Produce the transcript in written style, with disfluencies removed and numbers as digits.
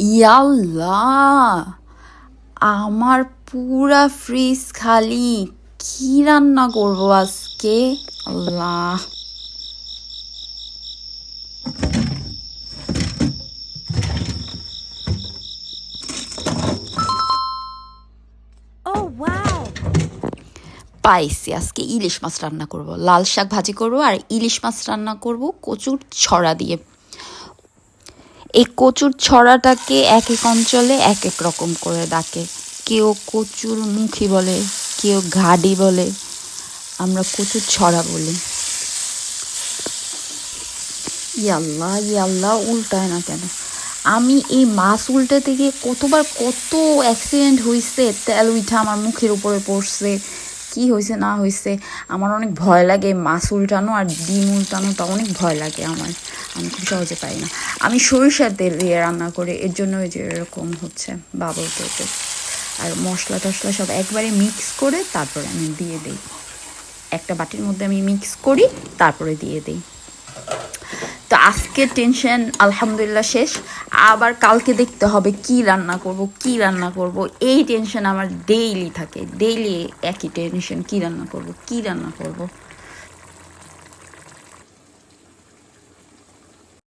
ইয়াল্লাহ, আমার পুরা ফ্রিজ খালি। কি রান্না করবো আজকে? আল্লাহ। Oh, wow. পাইছি, আজকে ইলিশ মাছ রান্না করব, লাল শাক ভাজি করব আর ইলিশ মাছ রান্না করব কচুর ছড়া দিয়ে। এই কচুর ছড়াটাকে এক এক অঞ্চলে এক এক রকম করে ডাকে। কেউ কচুর মুখী বলে, কেউ ঘাডি বলে, আমরা কচুর ছড়া বলি। ইয়াল্লাহ ইয়াল্লাহ, উল্টায় না কেন? আমি এই মাছ উল্টাতে গিয়ে কতবার কত অ্যাক্সিডেন্ট হয়েছে, তেল উঠা আমার মুখের উপরে পড়ছে, কি হয়েছে না হয়েছে। আমার অনেক ভয় লাগে মাছ উল্টানো আর ডিম উল্টানোটা, অনেক ভয় লাগে আমার। আমি খুব সহজে পাই না। আমি সরিষার তেল দিয়ে রান্না করি, এর জন্য ওই যে এরকম হচ্ছে বাবল টাইপের। আর মশলা টশলা সব একবারে মিক্স করে তারপরে আমি দিয়ে দিই, একটা বাটির মধ্যে আমি মিক্স করি, তারপরে দিয়ে দিই। তো আজকের টেনশন আলহামদুলিল্লাহ শেষ। আবার কালকে দেখতে হবে কি রান্না করব, কি রান্না করব। এই টেনশন আমার ডেইলি থাকে, ডেইলি একই টেনশন, কি রান্না করব, কি রান্না করব।